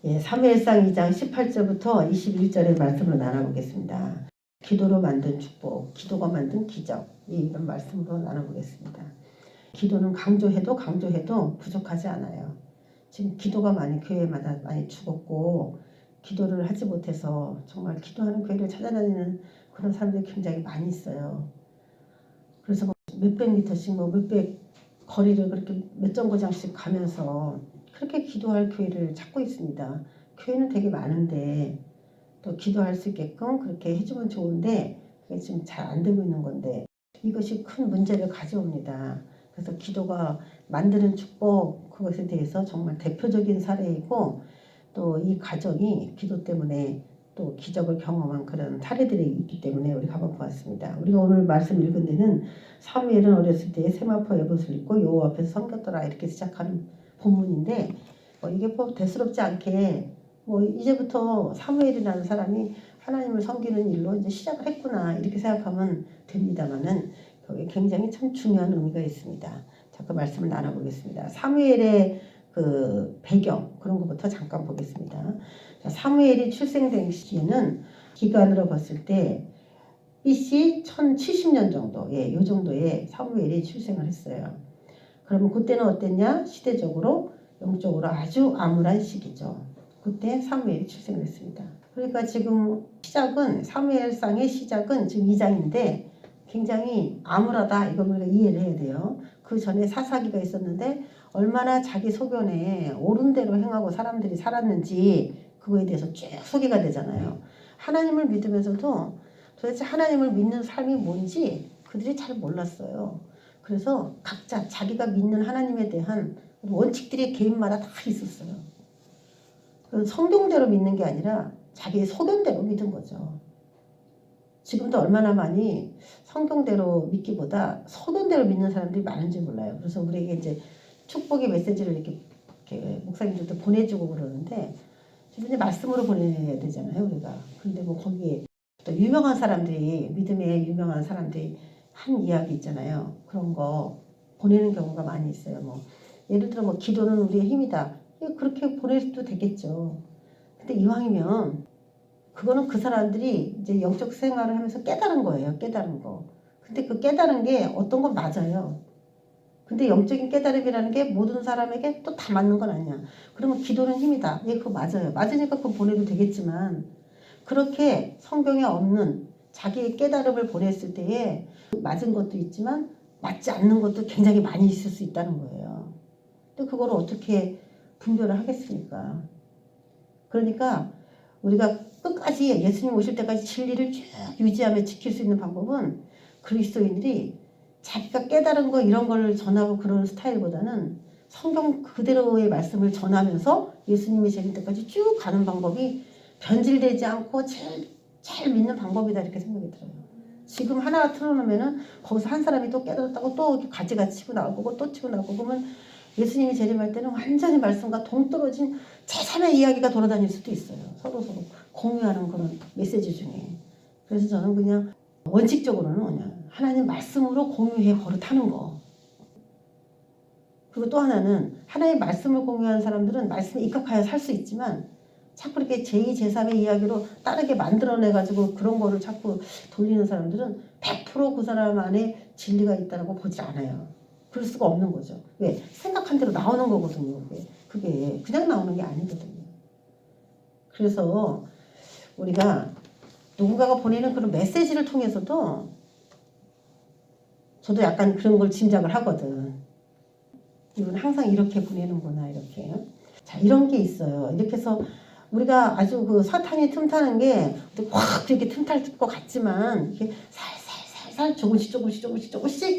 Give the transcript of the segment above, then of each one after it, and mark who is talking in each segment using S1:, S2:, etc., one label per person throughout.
S1: 예, 사무엘상 2장 18절부터 21절의 말씀을 나눠보겠습니다. 기도로 만든 축복, 기도가 만든 기적, 이런 말씀으로 나눠보겠습니다. 기도는 강조해도 부족하지 않아요. 지금 기도가 교회마다 많이 죽었고 기도를 하지 못해서 정말 기도하는 교회를 찾아다니는 그런 사람들이 굉장히 많이 있어요. 그래서 몇백 미터씩 몇백 거리를 그렇게 몇 정거장씩 가면서 그렇게 기도할 교회를 찾고 있습니다. 교회는 되게 많은데 또 기도할 수 있게끔 그렇게 해주면 좋은데 그게 지금 잘 안 되고 있는 건데 이것이 큰 문제를 가져옵니다. 그래서 기도가 만드는 축복, 그것에 대해서 정말 대표적인 사례이고 또 이 가정이 기도 때문에 또 기적을 경험한 그런 사례들이 있기 때문에 우리가 한번 보았습니다. 우리가 오늘 말씀 읽은 데는 사무엘은 어렸을 때 세마포 에봇을 입고 여호와 앞에서 섬겼더라 이렇게 시작하는 본문인데 이게 대수롭지 않게 이제부터 사무엘이라는 사람이 하나님을 섬기는 일로 이제 시작을 했구나 이렇게 생각하면 됩니다만은 거기에 굉장히 참 중요한 의미가 있습니다. 자, 그 말씀을 나눠보겠습니다. 사무엘의 그 배경 그런 것부터 잠깐 보겠습니다. 자, 사무엘이 출생된 시기는 기간으로 봤을 때 BC 1070년 정도, 요 정도에 사무엘이 출생을 했어요. 그러면 그때는 어땠냐? 시대적으로 영적으로 아주 암울한 시기죠. 그때 사무엘이 출생을 했습니다. 그러니까 지금 사무엘상의 시작은 지금 2장인데 굉장히 암울하다. 이걸 우리가 이해를 해야 돼요. 그 전에 사사기가 있었는데 얼마나 자기 소견에 옳은 대로 행하고 사람들이 살았는지 그거에 대해서 쭉 소개가 되잖아요. 하나님을 믿으면서도 도대체 하나님을 믿는 삶이 뭔지 그들이 잘 몰랐어요. 그래서 각자 자기가 믿는 하나님에 대한 원칙들이 개인마다 다 있었어요. 성경대로 믿는 게 아니라 자기의 소견대로 믿은 거죠. 지금도 얼마나 많이 성경대로 믿기보다 소견대로 믿는 사람들이 많은지 몰라요. 그래서 우리에게 이제 축복의 메시지를 이렇게 목사님들도 보내주고 그러는데 이제 말씀으로 보내야 되잖아요, 우리가. 근데 거기에 또 유명한 사람들이 믿음에 유명한 사람들이 한 이야기 있잖아요. 그런 거 보내는 경우가 많이 있어요. 예를 들어 기도는 우리의 힘이다. 그렇게 보내도 되겠죠. 근데 이왕이면 그거는 그 사람들이 이제 영적 생활을 하면서 깨달은 거예요. 깨달은 거. 근데 그 깨달은 게 어떤 건 맞아요. 근데 영적인 깨달음이라는 게 모든 사람에게 또 다 맞는 건 아니야. 그러면 기도는 힘이다. 그거 맞아요. 맞으니까 그거 보내도 되겠지만 그렇게 성경에 없는 자기의 깨달음을 보냈을 때에 맞은 것도 있지만 맞지 않는 것도 굉장히 많이 있을 수 있다는 거예요. 근데 그걸 어떻게 분별을 하겠습니까? 그러니까 우리가 끝까지 예수님 오실 때까지 진리를 쭉 유지하며 지킬 수 있는 방법은 그리스도인들이 자기가 깨달은 거 이런 걸 전하고 그런 스타일보다는 성경 그대로의 말씀을 전하면서 예수님이 재림 때까지 쭉 가는 방법이 변질되지 않고 제일 믿는 방법이다 이렇게 생각이 들어요. 지금 하나 틀어놓으면은 거기서 한 사람이 또 깨달았다고 또 가지가 치고 나올 거고 또 치고 나올 거고 그러면 예수님이 재림할 때는 완전히 말씀과 동떨어진 제3의 이야기가 돌아다닐 수도 있어요. 서로 공유하는 그런 메시지 중에. 그래서 저는 그냥 원칙적으로는 그냥 하나님 말씀으로 공유해 버릇하는 거. 그리고 또 하나는 하나님 말씀을 공유하는 사람들은 말씀에 입각하여 살 수 있지만 자꾸 이렇게 제2, 제3의 이야기로 다르게 만들어내가지고 그런 거를 자꾸 돌리는 사람들은 100% 그 사람 안에 진리가 있다고 보지 않아요. 그럴 수가 없는 거죠. 왜? 생각한 대로 나오는 거거든요. 그게 그냥 나오는 게 아니거든요. 그래서 우리가 누군가가 보내는 그런 메시지를 통해서도 저도 약간 그런 걸 짐작을 하거든. 이분 항상 이렇게 보내는구나 이렇게. 자, 이런 게 있어요. 이렇게 해서 우리가 아주 그 사탄이 틈타는 게 확 이렇게 틈탈 것 같지만 이렇게 살살 조금씩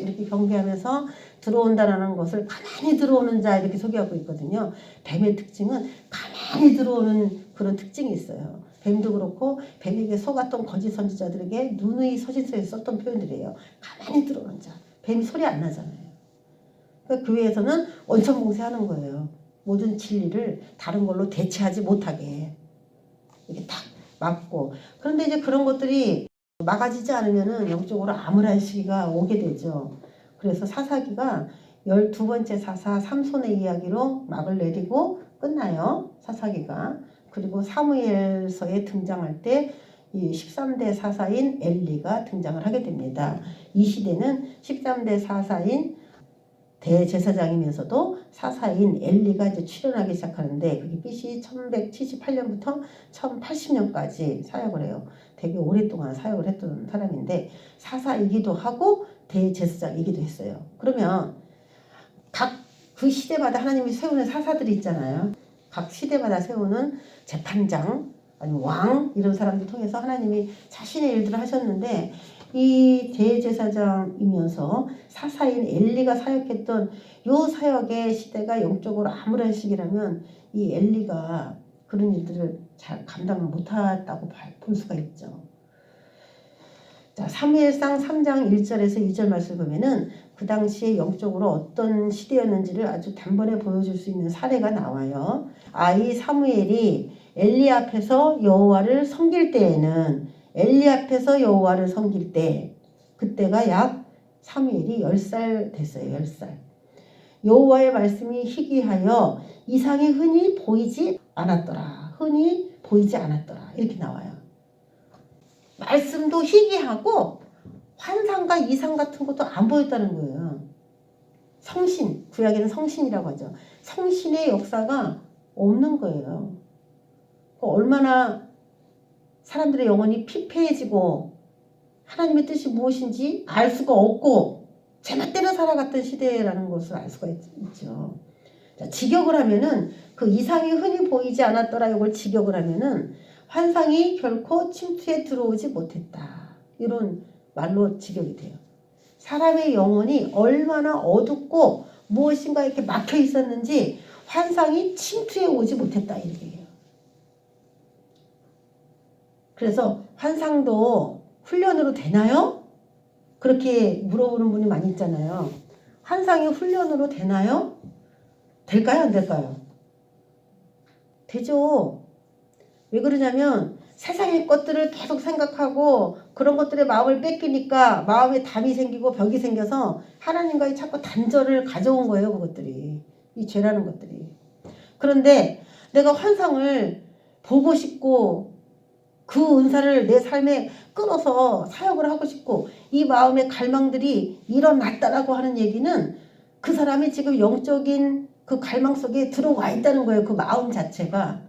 S1: 이렇게 경계하면서 들어온다라는 것을 가만히 들어오는 자 이렇게 소개하고 있거든요. 뱀의 특징은 가만히 들어오는 그런 특징이 있어요. 뱀도 그렇고 뱀에게 속았던 거짓 선지자들에게 누누이 서신서에서 썼던 표현들이에요. 가만히 들어오는 자. 뱀이 소리 안 나잖아요. 그러니까 교회에서는 원천봉쇄하는 거예요. 모든 진리를 다른 걸로 대체하지 못하게 이렇게 딱 막고. 그런데 이제 그런 것들이 막아지지 않으면은 영적으로 암울한 시기가 오게 되죠. 그래서 사사기가 12번째 사사 삼손의 이야기로 막을 내리고 끝나요. 사사기가. 그리고 사무엘서에 등장할 때 이 13대 사사인 엘리가 등장을 하게 됩니다. 이 시대는 13대 사사인 대제사장이면서도 사사인 엘리가 이제 출현하기 시작하는데 그게 BC 1178년부터 1080년까지 사역을 해요. 되게 오랫동안 사역을 했던 사람인데 사사이기도 하고 대제사장이기도 했어요. 그러면 각 그 시대마다 하나님이 세우는 사사들이 있잖아요. 각 시대마다 세우는 재판장 아니면 왕 이런 사람들 통해서 하나님이 자신의 일들을 하셨는데 이 대제사장이면서 사사인 엘리가 사역했던 요 사역의 시대가 영적으로 아무런 시기라면 이 엘리가 그런 일들을 잘 감당을 못했다고 볼 수가 있죠. 자, 사무엘상 3장 1절에서 2절 말씀 보면은 그 당시에 영적으로 어떤 시대였는지를 아주 단번에 보여줄 수 있는 사례가 나와요. 이 사무엘이 엘리 앞에서 여호와를 섬길 때에는 엘리 앞에서 여호와를 섬길 때 그때가 약 사무엘이 10살 됐어요. 10살. 여호와의 말씀이 희귀하여 이상이 흔히 보이지 않았더라. 흔히 보이지 않았더라. 이렇게 나와요. 말씀도 희귀하고 환상과 이상 같은 것도 안 보였다는 거예요. 성신, 구약에는 성신이라고 하죠. 성신의 역사가 없는 거예요. 얼마나 사람들의 영혼이 피폐해지고 하나님의 뜻이 무엇인지 알 수가 없고 제멋대로 살아갔던 시대라는 것을 알 수가 있죠. 자, 직역을 하면은 그 이상이 흔히 보이지 않았더라 이걸 직역을 하면은 환상이 결코 침투에 들어오지 못했다. 이런 말로 직역이 돼요. 사람의 영혼이 얼마나 어둡고 무엇인가 이렇게 막혀 있었는지 환상이 침투에 오지 못했다 이렇게 해요. 그래서 환상도 훈련으로 되나요? 그렇게 물어보는 분이 많이 있잖아요. 환상이 훈련으로 되나요? 될까요? 안 될까요? 되죠. 왜 그러냐면 세상의 것들을 계속 생각하고 그런 것들에 마음을 뺏기니까 마음에 담이 생기고 벽이 생겨서 하나님과의 자꾸 단절을 가져온 거예요. 그것들이. 이 죄라는 것들이. 그런데 내가 환상을 보고 싶고 그 은사를 내 삶에 끌어서 사역을 하고 싶고 이 마음의 갈망들이 일어났다라고 하는 얘기는 그 사람이 지금 영적인 그 갈망 속에 들어와 있다는 거예요. 그 마음 자체가.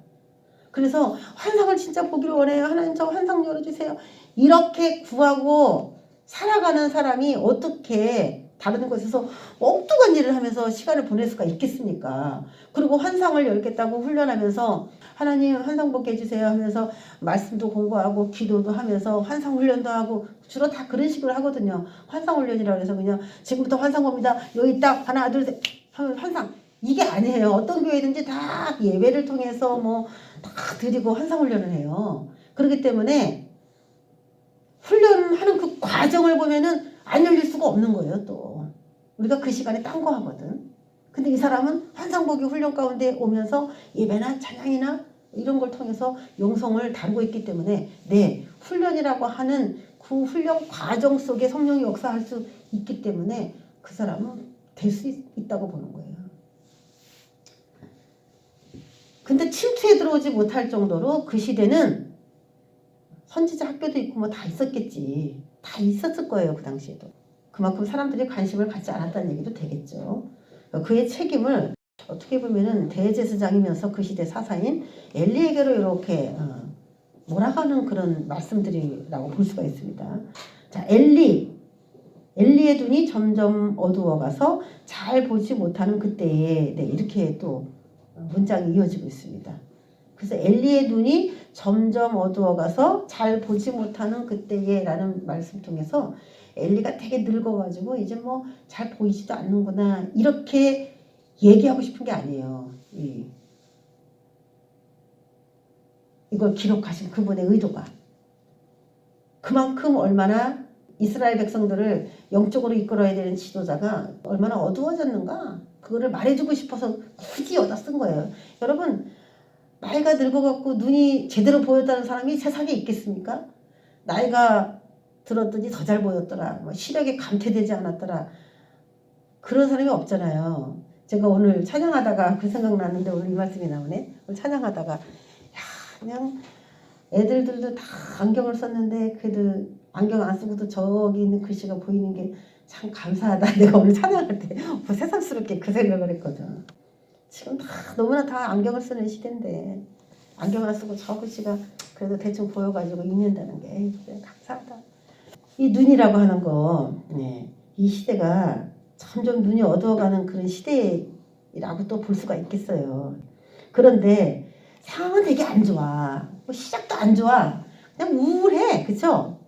S1: 그래서 환상을 진짜 보기를 원해요. 하나님 저 환상 열어주세요. 이렇게 구하고 살아가는 사람이 어떻게 다른 곳에서 엉뚱한 일을 하면서 시간을 보낼 수가 있겠습니까? 그리고 환상을 열겠다고 훈련하면서 하나님 환상 보게 해주세요 하면서 말씀도 공부하고 기도도 하면서 환상 훈련도 하고 주로 다 그런 식으로 하거든요. 환상 훈련이라고 해서 그냥 지금부터 환상 봅니다. 여기 딱 하나 둘 셋 하면 환상. 이게 아니에요. 어떤 교회든지 다 예배를 통해서 뭐 다 드리고 환상 훈련을 해요. 그렇기 때문에 훈련하는 그 과정을 보면은 안 열릴 수가 없는 거예요. 또 우리가 그 시간에 딴 거 하거든. 근데 이 사람은 환상 보기 훈련 가운데 오면서 예배나 찬양이나 이런 걸 통해서 영성을 다루고 있기 때문에 네, 훈련이라고 하는 그 훈련 과정 속에 성령이 역사할 수 있기 때문에 그 사람은 될 수 있다고 보는 거예요. 근데 침투에 들어오지 못할 정도로 그 시대는 선지자 학교도 있고 뭐 다 있었겠지. 다 있었을 거예요. 그 당시에도. 그만큼 사람들이 관심을 갖지 않았다는 얘기도 되겠죠. 그의 책임을 어떻게 보면은 대제사장이면서 그 시대 사사인 엘리에게로 이렇게 몰아가는 그런 말씀들이라고 볼 수가 있습니다. 자, 엘리의 눈이 점점 어두워가서 잘 보지 못하는 그때에 네, 이렇게 또 문장이 이어지고 있습니다. 그래서 엘리의 눈이 점점 어두워가서 잘 보지 못하는 그때에 라는 말씀 통해서 엘리가 되게 늙어가지고 이제 뭐 잘 보이지도 않는구나 이렇게 얘기하고 싶은 게 아니에요. 이걸 기록하신 그분의 의도가 그만큼 얼마나 이스라엘 백성들을 영적으로 이끌어야 되는 지도자가 얼마나 어두워졌는가 그거를 말해주고 싶어서 굳이 여기다 쓴 거예요. 여러분 나이가 늙어갖고 눈이 제대로 보였다는 사람이 세상에 있겠습니까? 나이가 들었더니 더 잘 보였더라. 뭐 시력이 감퇴되지 않았더라. 그런 사람이 없잖아요. 제가 오늘 찬양하다가 그 생각 났는데 오늘 이 말씀이 나오네. 오늘 찬양하다가 야, 그냥 애들도 다 안경을 썼는데 그래도 안경 안 쓰고도 저기 있는 글씨가 보이는 게 참 감사하다. 내가 오늘 찬양할 때 새삼스럽게 그 생각을 했거든. 지금 다 너무나 다 안경을 쓰는 시대인데 안경 안 쓰고 저 글씨가 그래도 대충 보여가지고 읽는다는 게 감사하다. 이 눈이라고 하는 거, 네, 이 시대가 점점 눈이 어두워가는 그런 시대라고 또 볼 수가 있겠어요. 그런데 상황은 되게 안 좋아. 뭐 시작도 안 좋아. 그냥 우울해. 그쵸?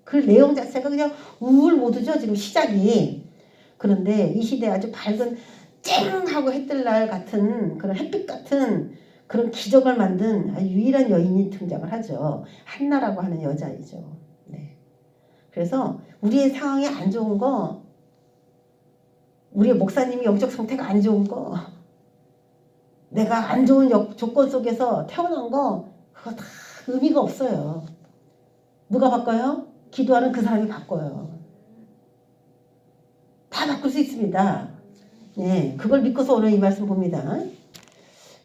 S1: 그 내용 자체가 그냥 우울 모드죠. 지금 시작이. 그런데 이 시대에 아주 밝은 쨍 하고 해뜰 날 같은 그런 햇빛 같은 그런 기적을 만든 유일한 여인이 등장을 하죠. 한나라고 하는 여자이죠. 네. 그래서 우리의 상황이 안 좋은 거, 우리의 목사님이 영적 상태가 안 좋은 거, 내가 안 좋은 조건 속에서 태어난 거, 그거 다 의미가 없어요. 누가 바꿔요? 기도하는 그 사람이 바꿔요. 다 바꿀 수 있습니다. 네, 그걸 믿고서 오늘 이 말씀 봅니다.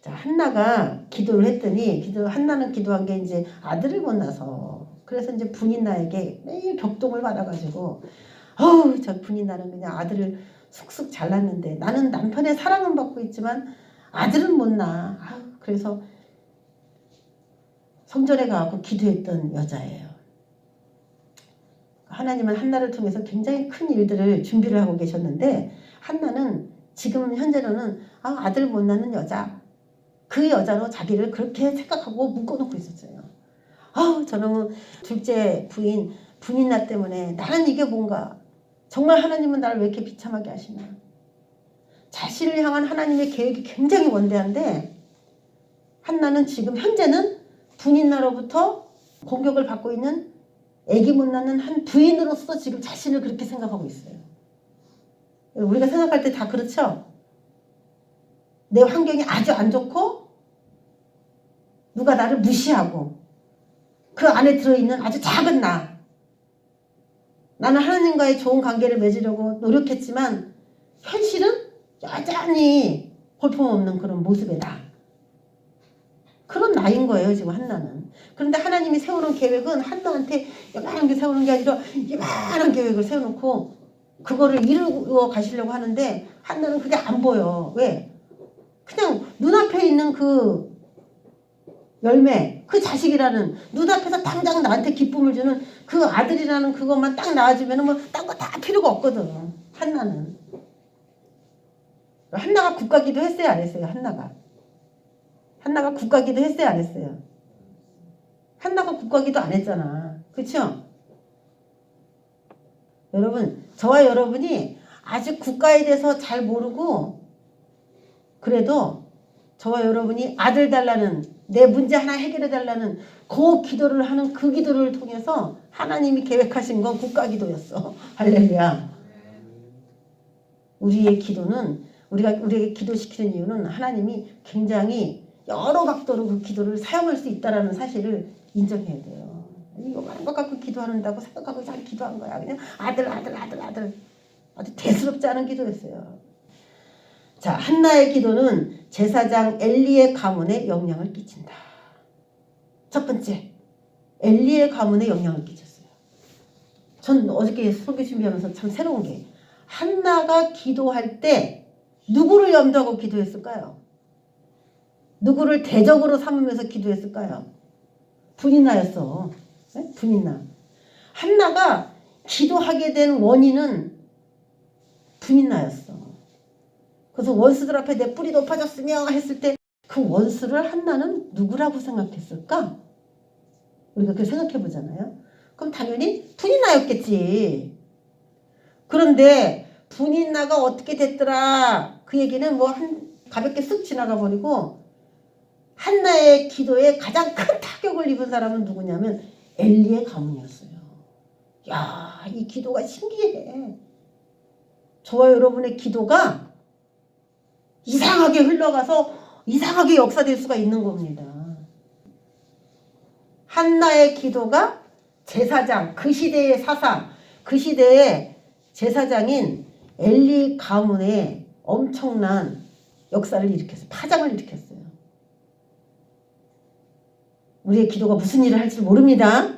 S1: 자, 한나가 기도를 했더니 한나는 기도한 게 이제 아들을 못 낳아서 그래서 이제 분인나에게 매일 격동을 받아가지고 저 분인나는 그냥 아들을 쑥쑥 잘났는데 나는 남편의 사랑은 받고 있지만 아들은 못 낳아. 그래서 성전에 가고 기도했던 여자예요. 하나님은 한나를 통해서 굉장히 큰 일들을 준비를 하고 계셨는데 한나는 지금 현재로는 아들 못 낳는 여자, 그 여자로 자기를 그렇게 생각하고 묶어놓고 있었어요. 저놈은 둘째 분인나 때문에 나는 이게 뭔가 정말 하나님은 나를 왜 이렇게 비참하게 하시나. 자신을 향한 하나님의 계획이 굉장히 원대한데 한나는 지금 현재는 분인나로부터 공격을 받고 있는 아기 못 낳는 한 부인으로서 지금 자신을 그렇게 생각하고 있어요. 우리가 생각할 때 다 그렇죠? 내 환경이 아주 안 좋고 누가 나를 무시하고 그 안에 들어있는 아주 작은 나는 하나님과의 좋은 관계를 맺으려고 노력했지만 현실은 여전히 볼품없는 그런 모습의 그런 나인 거예요 지금 한나는. 그런데 하나님이 세우는 계획은 한나한테 요만한 게 세우는 게 아니라 요만한 계획을 세워놓고 그거를 이루어 가시려고 하는데 한나는 그게 안 보여. 왜? 그냥 눈앞에 있는 그 열매, 그 자식이라는 눈앞에서 당장 나한테 기쁨을 주는 그 아들이라는 그것만 딱 나와주면 뭐 딴 거 다 필요가 없거든. 한나는. 한나가 국가기도 했어요 안 했어요? 한나가 국가기도 했어요 안 했어요? 한나가 국가기도 안 했잖아. 그렇죠? 여러분, 저와 여러분이 아직 국가에 대해서 잘 모르고 그래도 저와 여러분이 아들 달라는 내 문제 하나 해결해 달라는 그 기도를 하는 그 기도를 통해서 하나님이 계획하신 건 국가기도였어. 할렐루야. 우리의 기도는 우리에게 기도시키는 이유는 하나님이 굉장히 여러 각도로 그 기도를 사용할 수 있다는 사실을 인정해야 돼요. 이거만 것 갖고 기도한다고 생각하고 잘 기도한 거야. 그냥 아들 아주 대수롭지 않은 기도였어요. 자, 한나의 기도는 제사장 엘리의 가문에 영향을 끼친다. 첫 번째, 엘리의 가문에 영향을 끼쳤어요. 전 어저께 설교 준비하면서 참 새로운 게 한나가 기도할 때 누구를 염두하고 기도했을까요? 누구를 대적으로 삼으면서 기도했을까요? 분인나였어. 네? 분인나. 한나가 기도하게 된 원인은 분인나였어. 그래서 원수들 앞에 내 뿔이 높아졌으며 했을 때 그 원수를 한나는 누구라고 생각했을까? 우리가 그렇게 생각해 보잖아요. 그럼 당연히 분인나였겠지. 그런데 분인나가 어떻게 됐더라? 그 얘기는 뭐 가볍게 쓱 지나가 버리고 한나의 기도에 가장 큰 타격을 입은 사람은 누구냐면 엘리의 가문이었어요. 야, 이 기도가 신기해. 저와 여러분의 기도가 이상하게 흘러가서 이상하게 역사될 수가 있는 겁니다. 한나의 기도가 제사장, 그 시대의 사사, 그 시대의 제사장인 엘리 가문에 엄청난 역사를 일으켰어요. 파장을 일으켰어요. 우리의 기도가 무슨 일을 할지 모릅니다.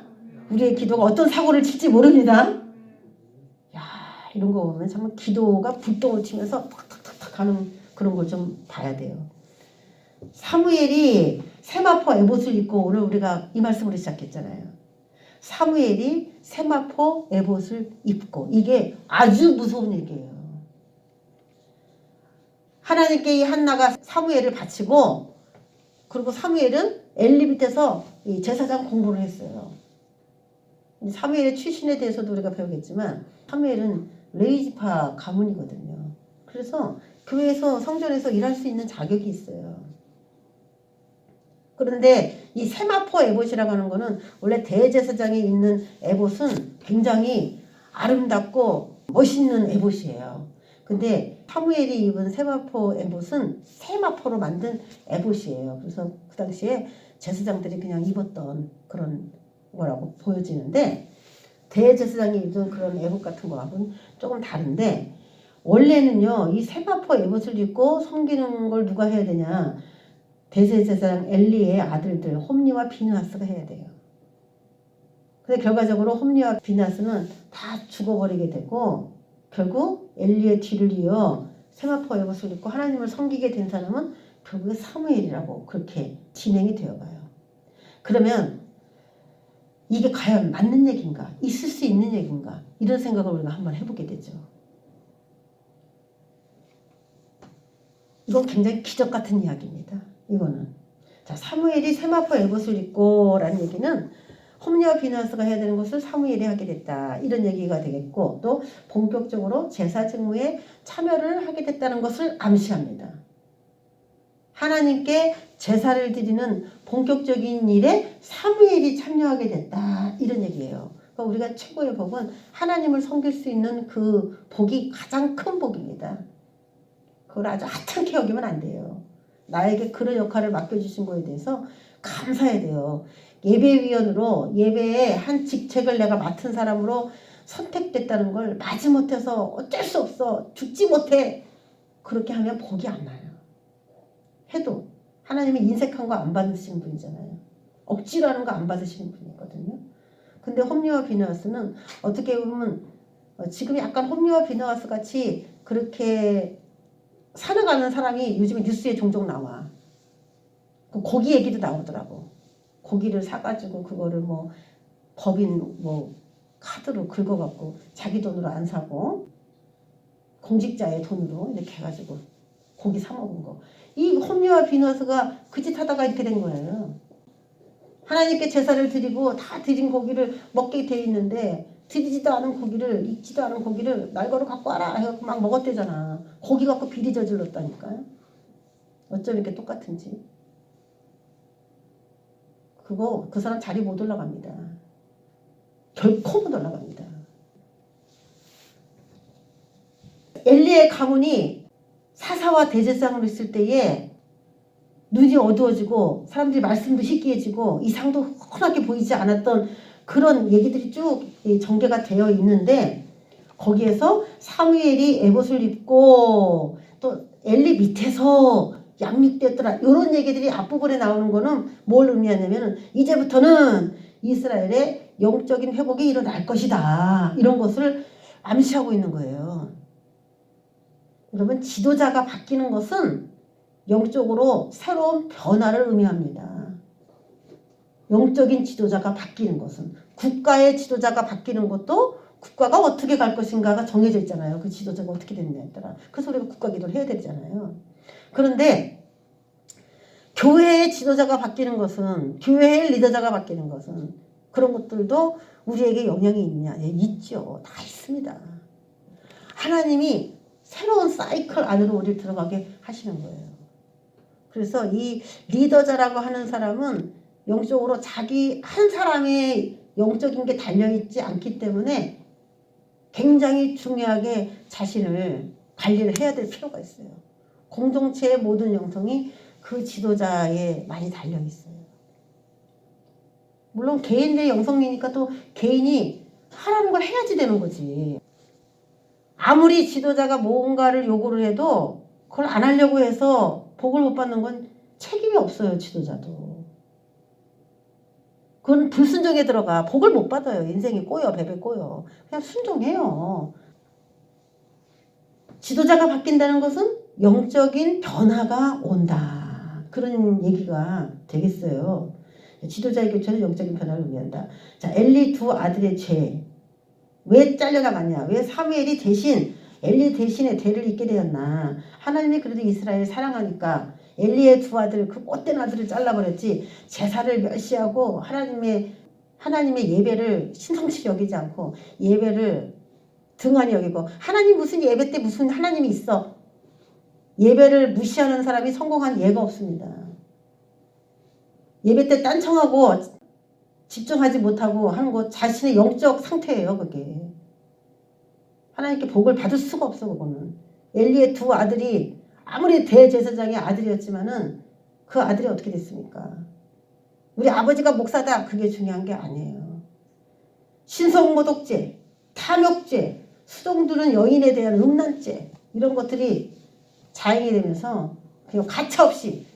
S1: 우리의 기도가 어떤 사고를 칠지 모릅니다. 야, 이런 거 보면 정말 기도가 불똥을 튀면서 탁탁탁탁 하는 그런 걸 좀 봐야 돼요. 사무엘이 세마포 에봇을 입고, 오늘 우리가 이 말씀으로 시작했잖아요. 사무엘이 세마포 에봇을 입고, 이게 아주 무서운 얘기예요. 하나님께 이 한나가 사무엘을 바치고, 그리고 사무엘은 엘리 밑에서 이 제사장 공부를 했어요. 사무엘의 출신에 대해서도 우리가 배우겠지만 사무엘은 레위지파 가문이거든요. 그래서 교회에서 성전에서 일할 수 있는 자격이 있어요. 그런데 이 세마포 에봇이라고 하는 거는, 원래 대제사장이 있는 에봇은 굉장히 아름답고 멋있는 에봇이에요. 근데 사무엘이 입은 세마포 에봇은 세마포로 만든 에봇이에요. 그래서 그 당시에 제사장들이 그냥 입었던 그런 거라고 보여지는데, 대제사장이 입은 그런 에봇 같은 거하고는 조금 다른데, 원래는요 이 세마포 에봇을 입고 섬기는 걸 누가 해야 되냐, 대제사장 엘리의 아들들 홈리와 비느하스가 해야 돼요. 근데 결과적으로 홈리와 비느하스는 다 죽어버리게 되고, 결국 엘리의 뒤를 이어 세마포 에봇을 입고 하나님을 섬기게 된 사람은 결국에 사무엘이라고 그렇게 진행이 되어가요. 그러면 이게 과연 맞는 얘기인가, 있을 수 있는 얘기인가, 이런 생각을 우리가 한번 해보게 되죠. 이건 굉장히 기적 같은 이야기입니다. 이거는. 자, 사무엘이 세마포 에봇을 입고 라는 얘기는 홈리와 비느하스가 해야 되는 것을 사무엘이 하게 됐다, 이런 얘기가 되겠고, 또 본격적으로 제사 직무에 참여를 하게 됐다는 것을 암시합니다. 하나님께 제사를 드리는 본격적인 일에 사무엘이 참여하게 됐다, 이런 얘기예요. 그러니까 우리가 최고의 복은 하나님을 섬길 수 있는 그 복이 가장 큰 복입니다. 그걸 아주 하찮게 여기면 안 돼요. 나에게 그런 역할을 맡겨주신 거에 대해서 감사해야 돼요. 예배위원으로, 예배의 한 직책을 내가 맡은 사람으로 선택됐다는 걸 마지못해서 어쩔 수 없어, 죽지 못해, 그렇게 하면 복이 안 나요. 해도 하나님이 인색한 거 안 받으시는 분이잖아요. 억지로 하는 거 안 받으시는 분이거든요. 근데 홈리와 비느하스는 어떻게 보면 지금 약간 홈리와 비느하스 같이 그렇게 살아가는 사람이 요즘에 뉴스에 종종 나와. 고기 얘기도 나오더라고. 고기를 사가지고 그거를 뭐 법인 뭐 카드로 긁어갖고 자기 돈으로 안 사고 공직자의 돈으로 이렇게 해가지고 고기 사 먹은 거. 이 홈리와 비느하스가 그 짓 하다가 이렇게 된 거예요. 하나님께 제사를 드리고 다 드린 고기를 먹게 돼 있는데, 드리지도 않은 고기를, 익지도 않은 고기를 날거로 갖고 와라 해갖고 막 먹었대잖아. 고기 갖고 비리 저질렀다니까요. 어쩜 이렇게 똑같은지. 그 사람 자리 못 올라갑니다. 결코 못 올라갑니다. 엘리의 가문이 사사와 대제사장으로 있을 때에 눈이 어두워지고 사람들이 말씀도 희귀해지고 이상도 훤하게 보이지 않았던 그런 얘기들이 쭉 전개가 되어 있는데, 거기에서 사무엘이 에봇을 입고 또 엘리 밑에서 양육되었더라, 이런 얘기들이 앞부분에 나오는 거는 뭘 의미하냐면, 이제부터는 이스라엘의 영적인 회복이 일어날 것이다, 이런 것을 암시하고 있는 거예요. 여러분, 지도자가 바뀌는 것은 영적으로 새로운 변화를 의미합니다. 영적인 지도자가 바뀌는 것은, 국가의 지도자가 바뀌는 것도 국가가 어떻게 갈 것인가가 정해져 있잖아요. 그 지도자가 어떻게 되느냐에 따라. 그래서 우리가 국가 기도를 해야 되잖아요. 그런데 교회의 지도자가 바뀌는 것은, 교회의 리더자가 바뀌는 것은, 그런 것들도 우리에게 영향이 있냐? 예, 있죠. 다 있습니다. 하나님이 새로운 사이클 안으로 우리를 들어가게 하시는 거예요. 그래서 이 리더자라고 하는 사람은 영적으로 자기 한 사람의 영적인 게 달려있지 않기 때문에 굉장히 중요하게 자신을 관리를 해야 될 필요가 있어요. 공동체의 모든 영성이 그 지도자에 많이 달려있어요. 물론 개인의 영성이니까 또 개인이 하라는 걸 해야지 되는 거지. 아무리 지도자가 뭔가를 요구를 해도 그걸 안 하려고 해서 복을 못 받는 건 책임이 없어요. 지도자도. 그건 불순종에 들어가 복을 못 받아요. 인생이 꼬여 베베 꼬여. 그냥 순종해요. 지도자가 바뀐다는 것은 영적인 변화가 온다. 그런 얘기가 되겠어요. 지도자의 교체는 영적인 변화를 의미한다. 자, 엘리 두 아들의 죄. 왜 잘려나갔냐? 왜 사무엘이 대신 엘리 대신에 대를 잇게 되었나? 하나님이 그래도 이스라엘을 사랑하니까 엘리의 두 아들, 그 꽃된 아들을 잘라버렸지. 제사를 멸시하고 하나님의 예배를 신성치 여기지 않고 예배를 등한히 여기고, 하나님 무슨 예배 때 무슨 하나님이 있어? 예배를 무시하는 사람이 성공한 예가 없습니다. 예배 때 딴청하고 집중하지 못하고 하는 거 자신의 영적 상태예요. 그게 하나님께 복을 받을 수가 없어. 그거는 엘리의 두 아들이 아무리 대제사장의 아들이었지만은 그 아들이 어떻게 됐습니까? 우리 아버지가 목사다, 그게 중요한 게 아니에요. 신성모독죄, 탐욕죄, 수종들은 여인에 대한 음란죄, 이런 것들이 자행이 되면서 그냥 가차없이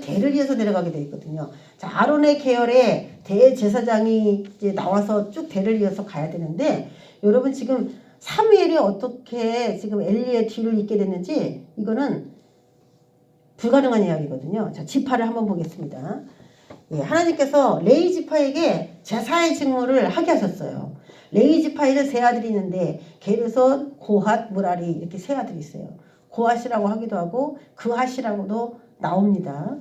S1: 대를 이어서 내려가게 돼 있거든요. 자, 아론의 계열에 대제사장이 이제 나와서 쭉 대를 이어서 가야 되는데, 여러분 지금 사무엘이 어떻게 지금 엘리의 뒤를 잇게 됐는지 이거는 불가능한 이야기거든요. 자, 지파를 한번 보겠습니다. 예, 하나님께서 레위 지파에게 제사의 직무를 하게 하셨어요. 레위 지파에는 세 아들이 있는데 게르손, 고핫, 무라리 이렇게 세 아들이 있어요. 고핫이라고 하기도 하고 그핫이라고도 나옵니다.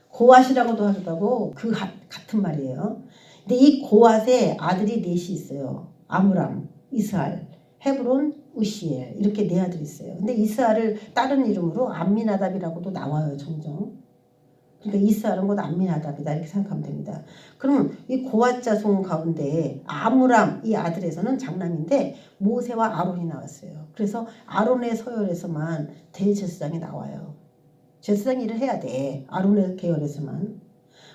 S1: 고핫이라고도 하기도 하고 그핫 같은 말이에요. 근데 이 고핫의 아들이 넷이 있어요. 아므람, 이스할, 헤브론, 우시엘 이렇게 네 아들이 있어요. 근데 이스할을 다른 이름으로 암미나답이라고도 나와요. 종종. 그러니까 이스할은 곧 암미나답이다 이렇게 생각하면 됩니다. 그러면 이 고핫 자손 가운데 아므람 이 아들에서는 장남인데 모세와 아론이 나왔어요. 그래서 아론의 서열에서만 대제사장이 나와요. 제사장 일을 해야 돼. 아론의 계열에서만.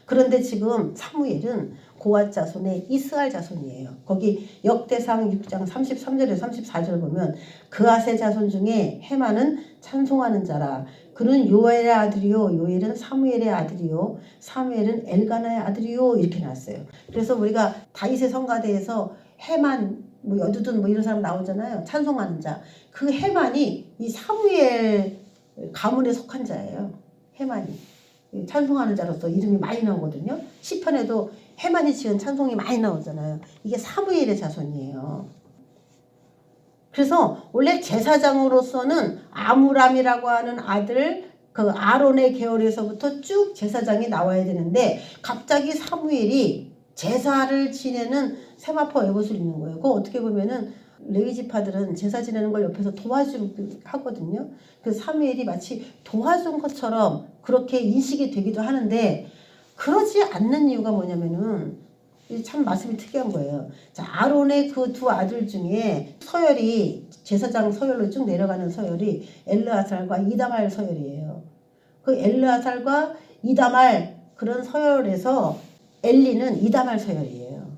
S1: 그런데 지금 사무엘은 고핫 자손의 이스할 자손이에요. 거기 역대상 6장 33절에 34절 보면 그핫의 자손 중에 헤만은 찬송하는 자라. 그는 요엘의 아들이요 요엘은 사무엘의 아들이요 사무엘은 엘가나의 아들이요 이렇게 나왔어요. 그래서 우리가 다윗의 성가대에서 헤만 뭐 여두둔 뭐 이런 사람 나오잖아요. 찬송하는 자. 그 헤만이 이 사무엘 가문에 속한 자예요. 헤만이. 찬송하는 자로서 이름이 많이 나오거든요. 시편에도 헤만이 지은 찬송이 많이 나오잖아요. 이게 사무엘의 자손이에요. 그래서 원래 제사장으로서는 아므람이라고 하는 아들 그 아론의 계열에서부터 쭉 제사장이 나와야 되는데 갑자기 사무엘이 제사를 지내는 세마포 에봇을 입는 거예요. 그거 어떻게 보면은 레위 지파들은 제사 지내는 걸 옆에서 도와주고 하거든요. 그래서 사무엘이 마치 도와준 것처럼 그렇게 인식이 되기도 하는데 그러지 않는 이유가 뭐냐면은 참 말씀이 특이한 거예요. 자, 아론의 그 두 아들 중에 서열이 제사장 서열로 쭉 내려가는 서열이 엘르아살과 이다말 서열이에요. 그 엘르아살과 이다말 그런 서열에서 엘리는 이다말 서열이에요.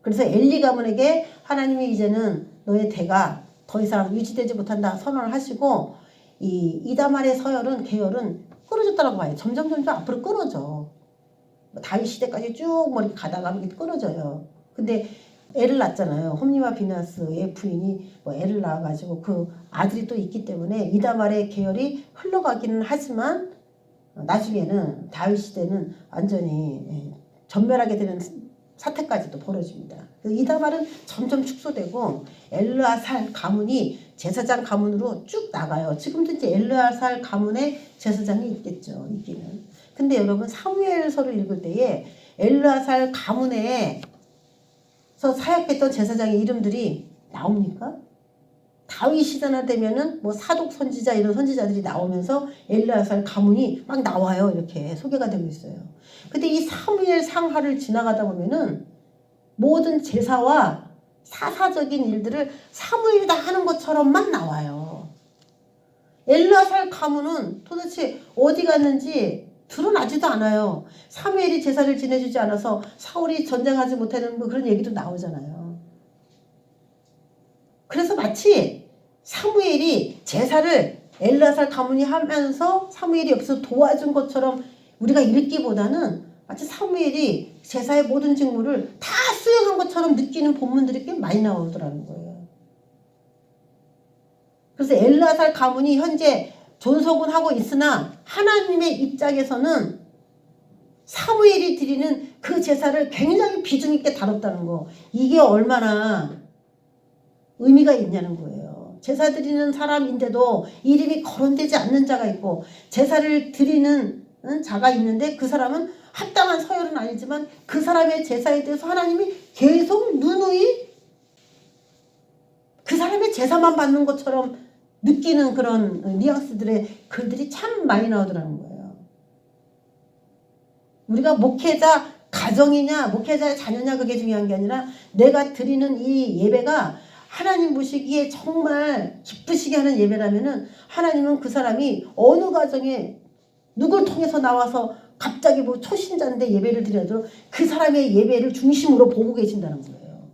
S1: 그래서 엘리 가문에게 하나님이 이제는 너의 대가 더 이상 유지되지 못한다 선언을 하시고 이 이다말의 서열은 계열은 끊어졌다고 봐요. 점점 앞으로 끊어져. 다윗 시대까지 쭉 뭐 이렇게 가다가 이렇게 끊어져요. 근데 애를 낳잖아요. 홈리와 비나스의 부인이 뭐 애를 낳아가지고 그 아들이 또 있기 때문에 이다말의 계열이 흘러가기는 하지만 나중에는 다윗 시대는 완전히 전멸하게 되는 사태까지도 벌어집니다. 그래서 이다말은 점점 축소되고 엘르아살 가문이 제사장 가문으로 쭉 나가요. 지금도 이제 엘르아살 가문에 제사장이 있겠죠. 있기는. 근데 여러분 사무엘서를 읽을 때에 엘르아살 가문에서 사역했던 제사장의 이름들이 나옵니까? 다윗 시대나 되면은 뭐 사독 선지자 이런 선지자들이 나오면서 엘르아살 가문이 막 나와요. 이렇게 소개가 되고 있어요. 근데 이 사무엘 상하를 지나가다 보면은 모든 제사와 사사적인 일들을 사무엘이 다 하는 것처럼만 나와요. 엘르아살 가문은 도대체 어디 갔는지 드러나지도 않아요. 사무엘이 제사를 지내주지 않아서 사울이 전쟁하지 못하는 뭐 그런 얘기도 나오잖아요. 그래서 마치 사무엘이 제사를 엘르아살 가문이 하면서 사무엘이 옆에서 도와준 것처럼 우리가 읽기보다는 마치 사무엘이 제사의 모든 직무를 다 수행한 것처럼 느끼는 본문들이 꽤 많이 나오더라는 거예요. 그래서 엘르아살 가문이 현재 존속은 하고 있으나 하나님의 입장에서는 사무엘이 드리는 그 제사를 굉장히 비중 있게 다뤘다는 거. 이게 얼마나 의미가 있냐는 거예요. 제사 드리는 사람인데도 이름이 거론되지 않는 자가 있고 제사를 드리는 자가 있는데 그 사람은 합당한 서열은 아니지만 그 사람의 제사에 대해서 하나님이 계속 누누이 그 사람의 제사만 받는 것처럼 느끼는 그런 뉘앙스들의 글들이 참 많이 나오더라는 거예요. 우리가 목회자 가정이냐 목회자의 자녀냐 그게 중요한 게 아니라 내가 드리는 이 예배가 하나님 보시기에 정말 기쁘시게 하는 예배라면은 하나님은 그 사람이 어느 가정에 누굴 통해서 나와서 갑자기 뭐 초신자인데 예배를 드려도 그 사람의 예배를 중심으로 보고 계신다는 거예요.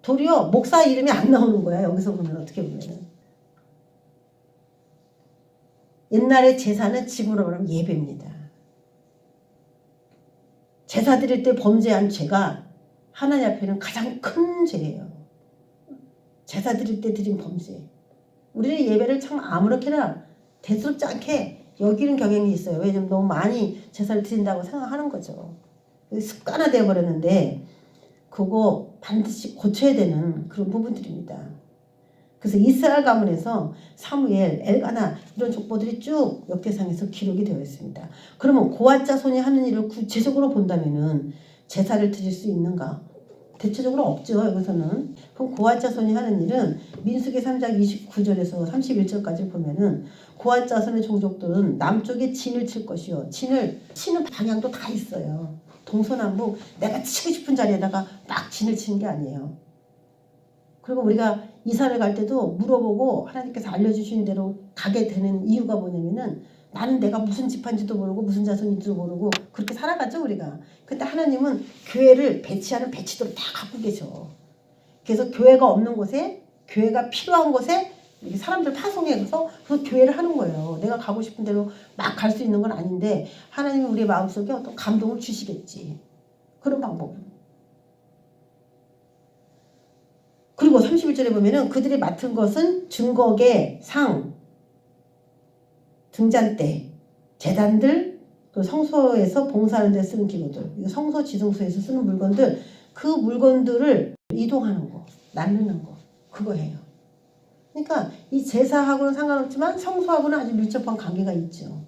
S1: 도리어 목사 이름이 안 나오는 거야. 여기서 보면 어떻게 보면은. 옛날에 제사는 지금으로 말하면 예배입니다. 제사 드릴 때 범죄한 죄가 하나님 앞에는 가장 큰 죄예요. 제사 드릴 때 드린 범죄. 우리는 예배를 참 아무렇게나 대수롭지 않게 여기는 경향이 있어요. 왜냐면 너무 많이 제사를 드린다고 생각하는 거죠. 습관화되어 버렸는데 그거 반드시 고쳐야 되는 그런 부분들입니다. 그래서 이스라엘 가문에서 사무엘, 엘가나 이런 족보들이 쭉 역대상에서 기록이 되어 있습니다. 그러면 고앗 자손이 하는 일을 구체적으로 본다면은 제사를 드릴 수 있는가? 대체적으로 없죠. 여기서는. 그럼 고앗 자손이 하는 일은 민수기 3장 29절에서 31절까지 보면은 고앗 자손의 종족들은 남쪽에 진을 칠 것이요. 진을 치는 방향도 다 있어요. 동서남북 내가 치고 싶은 자리에다가 막 진을 치는 게 아니에요. 그리고 우리가 이사를 갈 때도 물어보고 하나님께서 알려주신 대로 가게 되는 이유가 뭐냐면은 나는 내가 무슨 집안지도 모르고 무슨 자손인지도 모르고 그렇게 살아가죠 우리가. 근데 하나님은 교회를 배치하는 배치도를 다 갖고 계셔. 그래서 교회가 없는 곳에 교회가 필요한 곳에 이렇게 사람들 파송해서 그 교회를 하는 거예요. 내가 가고 싶은 대로 막 갈 수 있는 건 아닌데 하나님이 우리 마음속에 어떤 감동을 주시겠지. 그런 방법. 그리고 31절에 보면은 그들이 맡은 것은 증거계, 상, 등잔대, 제단들, 그 성소에서 봉사하는 데 쓰는 기구들, 성소 지성소에서 쓰는 물건들, 그 물건들을 이동하는 거, 나누는 거, 그거예요. 그러니까 이 제사하고는 상관없지만 성소하고는 아주 밀접한 관계가 있죠.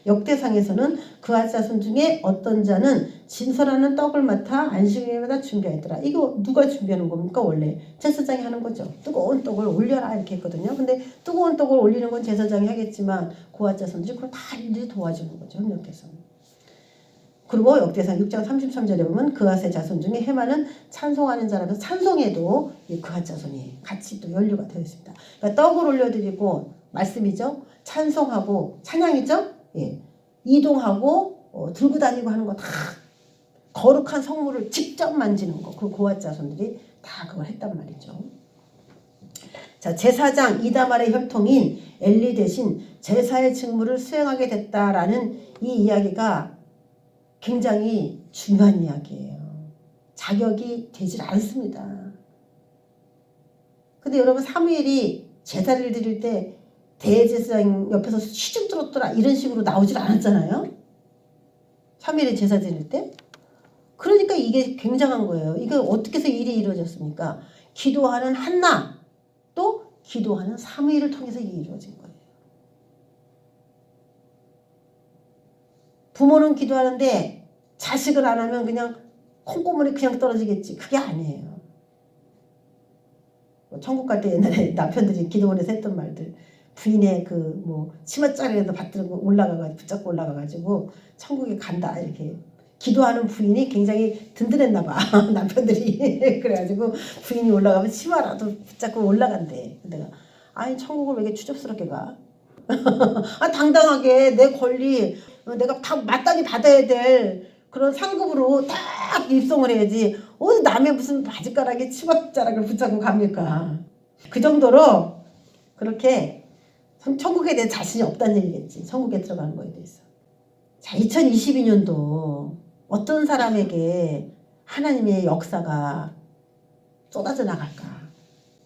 S1: 역대상에서는 그앗 자손 중에 어떤 자는 진설하는 떡을 맡아 안식일마다 준비하더라. 이거 누가 준비하는 겁니까? 원래 제사장이 하는 거죠. 뜨거운 떡을 올려라 이렇게 했거든요. 근데 뜨거운 떡을 올리는 건 제사장이 하겠지만 그앗 자손들이 그걸 다 일일이 도와주는 거죠. 협력해서. 그리고 역대상 6장 33절에 보면 그앗의 자손 중에 해마는 찬송하는 자라서 찬송에도 이 그앗 자손이 같이 또 연류가 되어 있습니다. 그러니까 떡을 올려드리고 말씀이죠. 찬송하고 찬양이죠. 예. 이동하고 들고 다니고 하는 거 다 거룩한 성물을 직접 만지는 거. 그 고앗 자손들이 다 그걸 했단 말이죠. 자, 제사장 이다말의 혈통인 엘리 대신 제사의 직무를 수행하게 됐다라는 이 이야기가 굉장히 중요한 이야기예요. 자격이 되질 않습니다. 근데 여러분 사무엘이 제사를 드릴 때 대제사장 옆에서 시중 들었더라 이런 식으로 나오질 않았잖아요. 사무엘이 제사 드릴 때. 그러니까 이게 굉장한 거예요. 이거 어떻게 해서 일이 이루어졌습니까? 기도하는 한나 또 기도하는 사무엘을 통해서 이게 이루어진 거예요. 부모는 기도하는데 자식을 안 하면 그냥 콩고물이 그냥 떨어지겠지. 그게 아니에요. 천국 갈 때 옛날에 남편들이 기도원에서 했던 말들. 부인의 그 뭐 치맛자리에도 받들고 올라가가지고 붙잡고 올라가가지고 천국에 간다 이렇게 기도하는 부인이 굉장히 든든했나 봐. 남편들이 그래가지고 부인이 올라가면 치마라도 붙잡고 올라간대. 내가 아니 천국을 왜 이렇게 추접스럽게 가? 아 당당하게 내 권리 내가 다 마땅히 받아야 될 그런 상급으로 딱 입성을 해야지. 어디 남의 무슨 바지가락에 치맛자락을 붙잡고 갑니까? 그 정도로 그렇게 천국에 대해 자신이 없다는 얘기겠지. 천국에 들어가는 거에 대해서. 자, 2022년도 어떤 사람에게 하나님의 역사가 쏟아져 나갈까?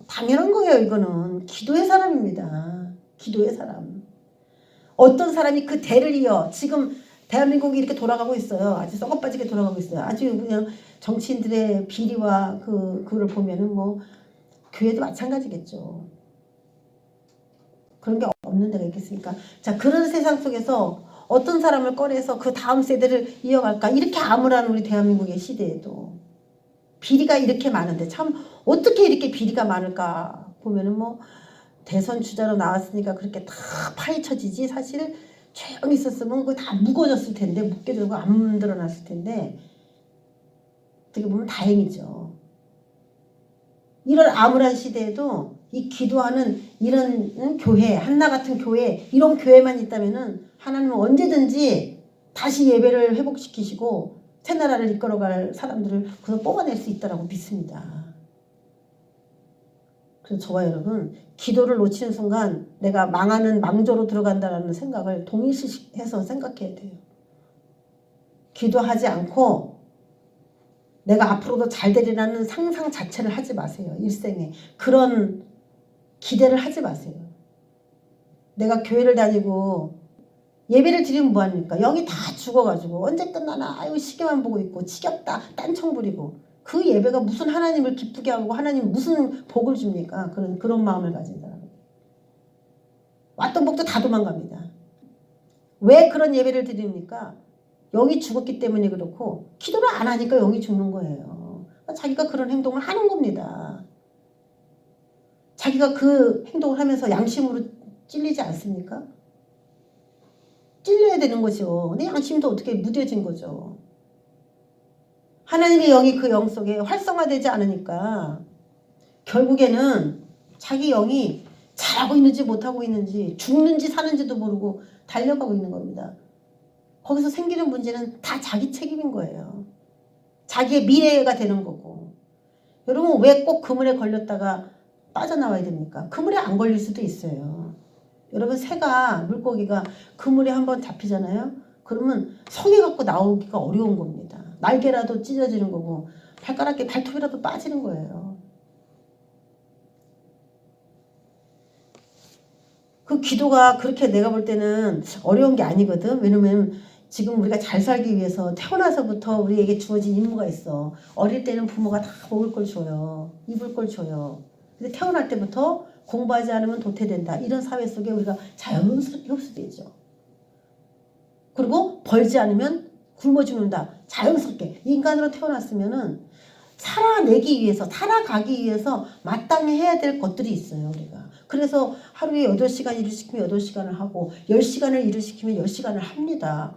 S1: 당연한 거예요. 이거는 기도의 사람입니다. 기도의 사람. 어떤 사람이 그 대를 이어 지금 대한민국이 이렇게 돌아가고 있어요. 아주 썩어빠지게 돌아가고 있어요. 아주 그냥 정치인들의 비리와 그거를 보면은 뭐 교회도 마찬가지겠죠. 그런 게 없는 데가 있겠습니까? 자, 그런 세상 속에서 어떤 사람을 꺼내서 그 다음 세대를 이어갈까? 이렇게 암울한 우리 대한민국의 시대에도 비리가 이렇게 많은데 참 어떻게 이렇게 비리가 많을까 보면은 뭐 대선 주자로 나왔으니까 그렇게 다 파헤쳐지지 사실 조용히 있었으면 그거 다 묵어졌을 텐데 묵혀지고 안 드러났을 텐데 어떻게 보면 다행이죠. 이런 암울한 시대에도 이 기도하는 이런 교회 한나 같은 교회 이런 교회만 있다면은 하나님은 언제든지 다시 예배를 회복시키시고 새나라를 이끌어갈 사람들을 그래서 뽑아낼 수 있다고 믿습니다. 그래서 저와 여러분 기도를 놓치는 순간 내가 망하는 망조로 들어간다는 생각을 동일시해서 생각해야 돼요. 기도하지 않고 내가 앞으로도 잘 되리라는 상상 자체를 하지 마세요. 일생에. 그런 기대를 하지 마세요. 내가 교회를 다니고 예배를 드리면 뭐합니까? 영이 다 죽어가지고 언제 끝나나 아유 시계만 보고 있고 지겹다 딴청 부리고 그 예배가 무슨 하나님을 기쁘게 하고 하나님 무슨 복을 줍니까? 그런 마음을 가진 사람. 왔던 복도 다 도망갑니다. 왜 그런 예배를 드립니까? 영이 죽었기 때문에 그렇고 기도를 안 하니까 영이 죽는 거예요. 자기가 그런 행동을 하는 겁니다. 자기가 그 행동을 하면서 양심으로 찔리지 않습니까? 찔려야 되는 거죠. 근데 양심도 어떻게 무뎌진 거죠. 하나님의 영이 그 영 속에 활성화되지 않으니까 결국에는 자기 영이 잘하고 있는지 못하고 있는지 죽는지 사는지도 모르고 달려가고 있는 겁니다. 거기서 생기는 문제는 다 자기 책임인 거예요. 자기의 미래가 되는 거고. 여러분 왜 꼭 그물에 걸렸다가 빠져나와야 됩니까? 그물에 안 걸릴 수도 있어요. 여러분 새가 물고기가 그물에 한번 잡히잖아요. 그러면 성에 갖고 나오기가 어려운 겁니다. 날개라도 찢어지는 거고 발톱이라도 빠지는 거예요. 그 기도가 그렇게 내가 볼 때는 어려운 게 아니거든. 왜냐면 지금 우리가 잘 살기 위해서 태어나서부터 우리에게 주어진 임무가 있어. 어릴 때는 부모가 다 먹을 걸 줘요. 입을 걸 줘요. 근데 태어날 때부터 공부하지 않으면 도태된다. 이런 사회 속에 우리가 자연스럽게 흡수되죠. 그리고 벌지 않으면 굶어 죽는다. 자연스럽게. 인간으로 태어났으면은 살아내기 위해서, 살아가기 위해서 마땅히 해야 될 것들이 있어요, 우리가. 그래서 하루에 8시간 일을 시키면 8시간을 하고 10시간을 일을 시키면 10시간을 합니다.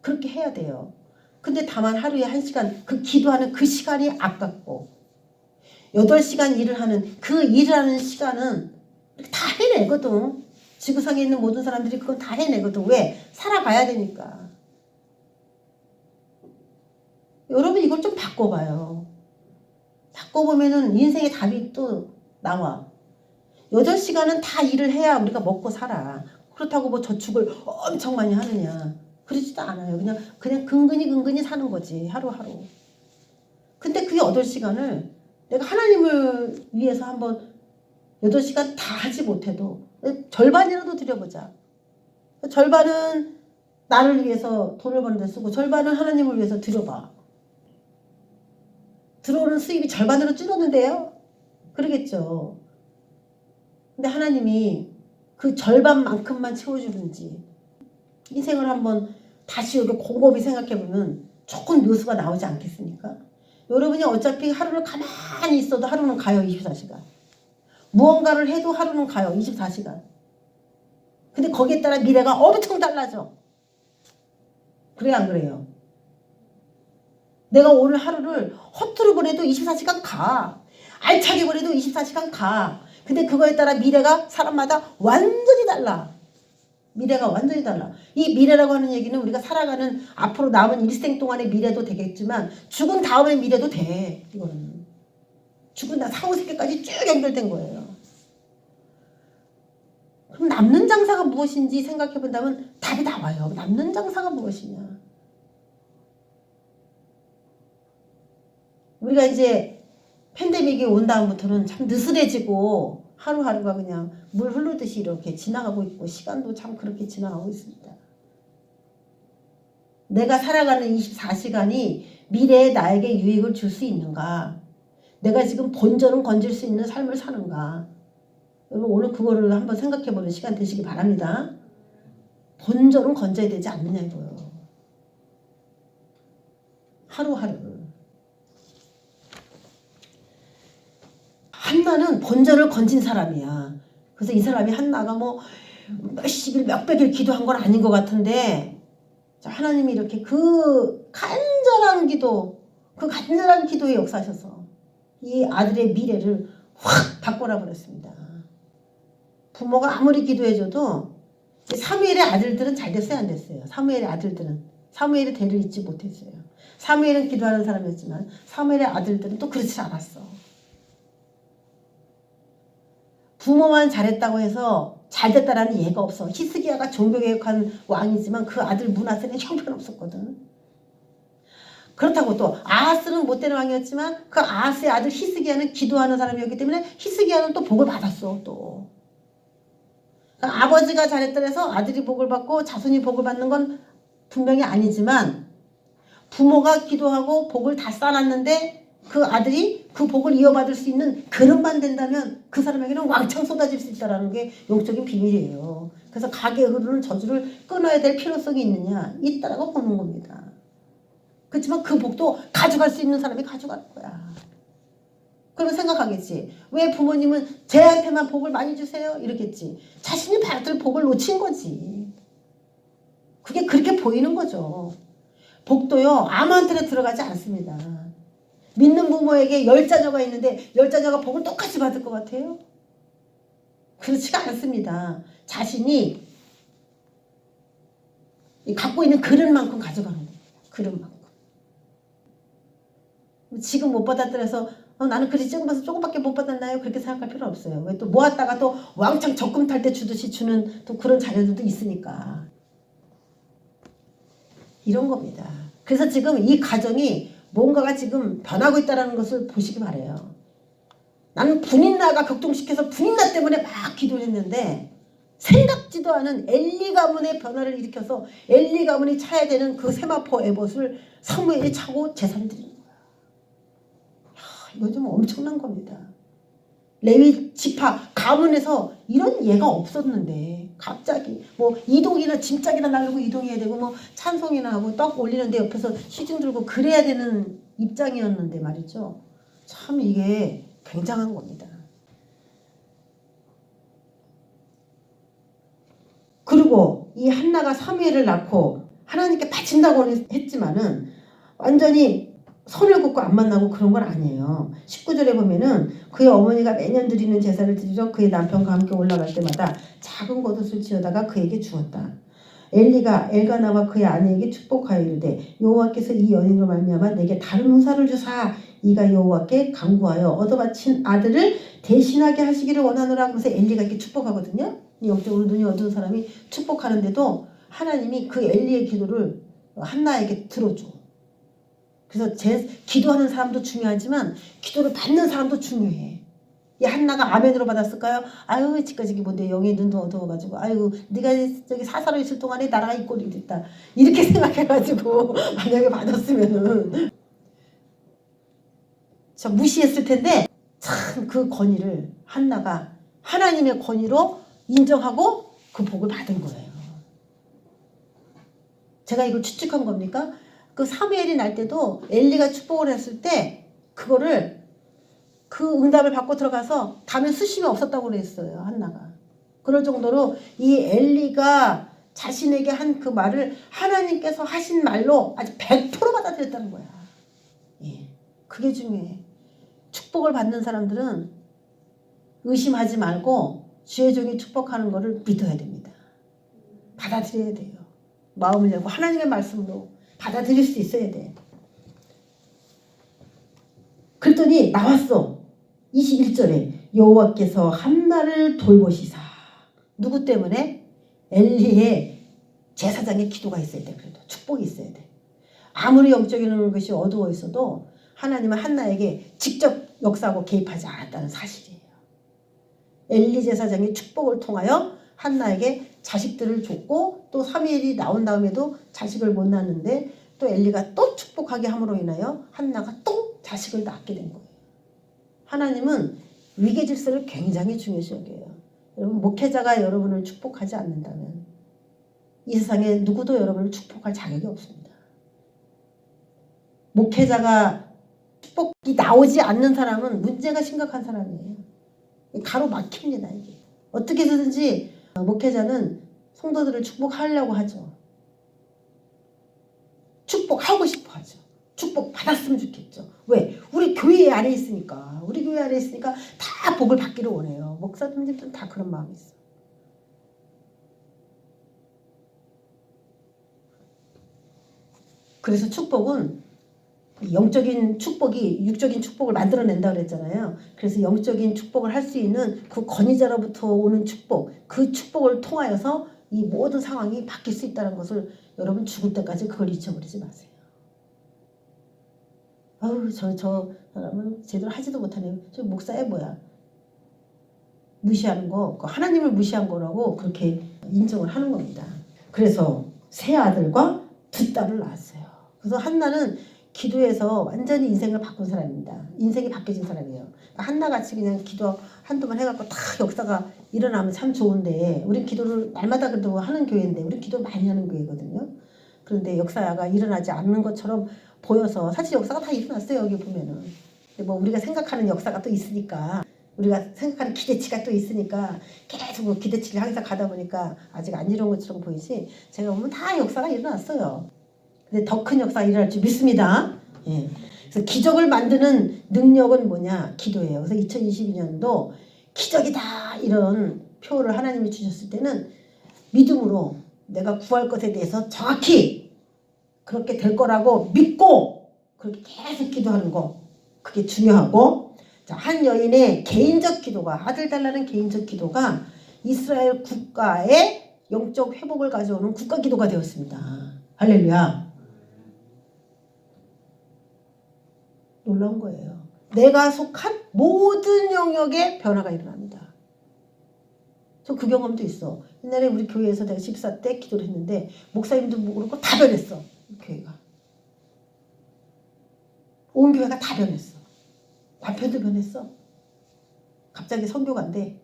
S1: 그렇게 해야 돼요. 근데 다만 하루에 1시간 그 기도하는 그 시간이 아깝고 8시간 일을 하는 그 일을 하는 시간은 다 해내거든. 지구상에 있는 모든 사람들이 그건 다 해내거든. 왜? 살아가야 되니까. 여러분 이걸 좀 바꿔봐요. 바꿔보면은 인생의 답이 또 나와. 8시간은 다 일을 해야 우리가 먹고 살아. 그렇다고 뭐 저축을 엄청 많이 하느냐. 그러지도 않아요. 그냥 근근히 사는 거지. 하루하루. 근데 그 8시간을 내가 하나님을 위해서 한번 8시간 다 하지 못해도 절반이라도 드려보자. 절반은 나를 위해서 돈을 버는 데 쓰고 절반은 하나님을 위해서 드려봐. 들어오는 수입이 절반으로 줄었는데요? 그러겠죠. 근데 하나님이 그 절반만큼만 채워주는지 인생을 한번 다시 이렇게 곰곰이 생각해보면 조금 묘수가 나오지 않겠습니까? 여러분이 어차피 하루를 가만히 있어도 하루는 가요. 24시간. 무언가를 해도 하루는 가요. 24시간. 근데 거기에 따라 미래가 엄청 달라져. 그래 안 그래요? 내가 오늘 하루를 허투루 보내도 24시간 가. 알차게 보내도 24시간 가. 근데 그거에 따라 미래가 사람마다 완전히 달라. 미래가 완전히 달라. 이 미래라고 하는 얘기는 우리가 살아가는 앞으로 남은 일생 동안의 미래도 되겠지만 죽은 다음의 미래도 돼. 이거는. 죽은 다 사후 세계까지 쭉 연결된 거예요. 그럼 남는 장사가 무엇인지 생각해 본다면 답이 나와요. 남는 장사가 무엇이냐. 우리가 이제 팬데믹이 온 다음부터는 참 느슨해지고 하루하루가 그냥 물 흐르듯이 이렇게 지나가고 있고 시간도 참 그렇게 지나가고 있습니다. 내가 살아가는 24시간이 미래에 나에게 유익을 줄 수 있는가? 내가 지금 본전은 건질 수 있는 삶을 사는가? 여러분 오늘 그거를 한번 생각해보는 시간 되시기 바랍니다. 본전은 건져야 되지 않느냐고요. 하루하루. 한나는 본전을 건진 사람이야. 그래서 이 사람이 한나가 뭐 몇십일 몇백일 기도한 건 아닌 것 같은데 하나님이 이렇게 그 간절한 기도, 그 간절한 기도에 역사하셔서 이 아들의 미래를 확 바꿔놔 버렸습니다. 부모가 아무리 기도해줘도 사무엘의 아들들은 잘 됐어요, 안 됐어요? 사무엘의 아들들은 사무엘의 대를 잊지 못했어요. 사무엘은 기도하는 사람이었지만 사무엘의 아들들은 또 그렇지 않았어. 부모만 잘했다고 해서 잘됐다라는 예가 없어. 히스기야가 종교개혁한 왕이지만 그 아들 므낫세는 형편없었거든. 그렇다고 또 아하스는 못된 왕이었지만 그 아하스의 아들 히스기야는 기도하는 사람이었기 때문에 히스기야는 또 복을 받았어. 또 그러니까 아버지가 잘했다 해서 아들이 복을 받고 자손이 복을 받는 건 분명히 아니지만 부모가 기도하고 복을 다 쌓아놨는데 그 아들이 그 복을 이어받을 수 있는 그릇만 된다면 그 사람에게는 왕창 쏟아질 수 있다는 게 영적인 비밀이에요. 그래서 가게에 흐르는 저주를 끊어야 될 필요성이 있느냐? 있다라고 보는 겁니다. 그렇지만 그 복도 가져갈 수 있는 사람이 가져갈 거야. 그러면 생각하겠지. 왜 부모님은 쟤한테만 복을 많이 주세요? 이러겠지. 자신이 받을 복을 놓친 거지. 그게 그렇게 보이는 거죠. 복도요 아무한테나 들어가지 않습니다. 믿는 부모에게 10자녀가 있는데 10자녀가 복을 똑같이 받을 것 같아요? 그렇지가 않습니다. 자신이 갖고 있는 그릇만큼 가져가는 겁니다. 그릇만큼. 지금 못 받았더라서 나는 그릇이 조금봐서 조금밖에 못 받았나요? 그렇게 생각할 필요 없어요. 왜 또 모았다가 또 왕창 적금 탈 때 주듯이 주는 또 그런 자녀들도 있으니까. 이런 겁니다. 그래서 지금 이 가정이 뭔가가 지금 변하고 있다는 것을 보시기 바라요. 나는 분인나가 격동시켜서 분인나 때문에 막 기도를 했는데 생각지도 않은 엘리 가문의 변화를 일으켜서 엘리 가문이 차야 되는 그 세마포 에봇을 사무엘이 차고 제사를 드리는 거야. 이거 좀 엄청난 겁니다. 레위 지파 가문에서 이런 예가 없었는데 갑자기 뭐 이동이나 짐짝이나 나르고 이동해야 되고 뭐 찬송이나 하고 떡 올리는데 옆에서 시중 들고 그래야 되는 입장이었는데 말이죠. 참 이게 굉장한 겁니다. 그리고 이 한나가 사무엘을 낳고 하나님께 바친다고 했지만은 완전히 손을 긋고 안 만나고 그런 건 아니에요. 19절에 보면은 그의 어머니가 매년 드리는 제사를 드리러 그의 남편과 함께 올라갈 때마다 작은 겉옷을 지어다가 그에게 주었다. 엘리가 엘가나와 그의 아내에게 축복하여 이르되 여호와께서 이 연인으로 말미암아 내게 다른 후사를 주사 이가 여호와께 간구하여 얻어바친 아들을 대신하게 하시기를 원하노라. 그래서 엘리가 이렇게 축복하거든요. 영적으로 눈이 어두운 사람이 축복하는데도 하나님이 그 엘리의 기도를 한나에게 들어줘. 그래서 기도하는 사람도 중요하지만 기도를 받는 사람도 중요해. 이 한나가 아멘으로 받았을까요? 아유 지금까지 뭔데 영의 눈도 어두워가지고 아유 네가 저기 사사로 있을 동안에 나라가 이 꼴이 됐다 이렇게 생각해가지고 만약에 받았으면은 참 무시했을 텐데 참 그 권위를 한나가 하나님의 권위로 인정하고 그 복을 받은 거예요. 제가 이걸 추측한 겁니까? 그 사무엘이 날 때도 엘리가 축복을 했을 때 그거를 그 응답을 받고 들어가서 가면 수심이 없었다고 그랬어요. 한나가. 그럴 정도로 이 엘리가 자신에게 한 그 말을 하나님께서 하신 말로 아주 100% 받아들였다는 거야. 예, 그게 중요해. 축복을 받는 사람들은 의심하지 말고 주의 종이 축복하는 거를 믿어야 됩니다. 받아들여야 돼요. 마음을 열고 하나님의 말씀으로 받아들일 수 있어야 돼. 그랬더니 나왔어. 21절에 여호와께서 한나를 돌보시사 누구 때문에? 엘리의 제사장의 기도가 있어야 돼. 그래도 축복이 있어야 돼. 아무리 영적인 것이 어두워 있어도 하나님은 한나에게 직접 역사하고 개입하지 않았다는 사실이에요. 엘리 제사장의 축복을 통하여 한나에게 자식들을 줬고 또 사무엘이 나온 다음에도 자식을 못 낳았는데 또 엘리가 또 축복하게 함으로 인하여 한나가 또 자식을 낳게 된 거예요. 하나님은 위계 질서를 굉장히 중요시 여겨요. 여러분, 목회자가 여러분을 축복하지 않는다면 이 세상에 누구도 여러분을 축복할 자격이 없습니다. 목회자가 축복이 나오지 않는 사람은 문제가 심각한 사람이에요. 가로막힙니다. 이게 어떻게 해서든지 목회자는 성도들을 축복하려고 하죠. 축복하고 싶어 하죠. 축복 받았으면 좋겠죠. 왜? 우리 교회 안에 있으니까. 우리 교회 안에 있으니까 다 복을 받기를 원해요. 목사님들은 다 그런 마음이 있어. 그래서 축복은 영적인 축복이 육적인 축복을 만들어낸다고 그랬잖아요. 그래서 영적인 축복을 할 수 있는 그 권위자로부터 오는 축복, 그 축복을 통하여서 이 모든 상황이 바뀔 수 있다는 것을 여러분 죽을 때까지 그걸 잊어버리지 마세요. 아우 저 사람은 제대로 하지도 못하네요. 저 목사야 뭐야. 무시하는 거, 하나님을 무시한 거라고 그렇게 인정을 하는 겁니다. 그래서 세 아들과 두 딸을 낳았어요. 그래서 한나는 기도해서 완전히 인생을 바꾼 사람입니다. 인생이 바뀌어진 사람이에요. 한나같이 그냥 기도 한두 번 해갖고 다 역사가 일어나면 참 좋은데 우리 기도를 날마다 그래도 하는 교회인데 우리 기도 많이 하는 교회거든요. 그런데 역사가 일어나지 않는 것처럼 보여서 사실 역사가 다 일어났어요. 여기 보면은. 근데 뭐 우리가 생각하는 역사가 또 있으니까 우리가 생각하는 기대치가 또 있으니까 계속 그 기대치를 항상 가다 보니까 아직 안 이룬 것처럼 보이지 제가 보면 다 역사가 일어났어요. 근데 더 큰 역사가 일어날 줄 믿습니다. 예. 그래서 기적을 만드는 능력은 뭐냐? 기도예요. 그래서 2022년도 기적이다 이런 표를 하나님이 주셨을 때는 믿음으로 내가 구할 것에 대해서 정확히 그렇게 될 거라고 믿고 그렇게 계속 기도하는 거 그게 중요하고 자, 한 여인의 개인적 기도가 아들 달라는 개인적 기도가 이스라엘 국가의 영적 회복을 가져오는 국가 기도가 되었습니다. 할렐루야. 놀라운 거예요. 내가 속한 모든 영역에 변화가 일어납니다. 저 그 경험도 있어. 옛날에 우리 교회에서 내가 집사 때 기도를 했는데 목사님도 모르고 다 변했어. 교회가. 온 교회가 다 변했어. 남편도 변했어. 갑자기 선교가인데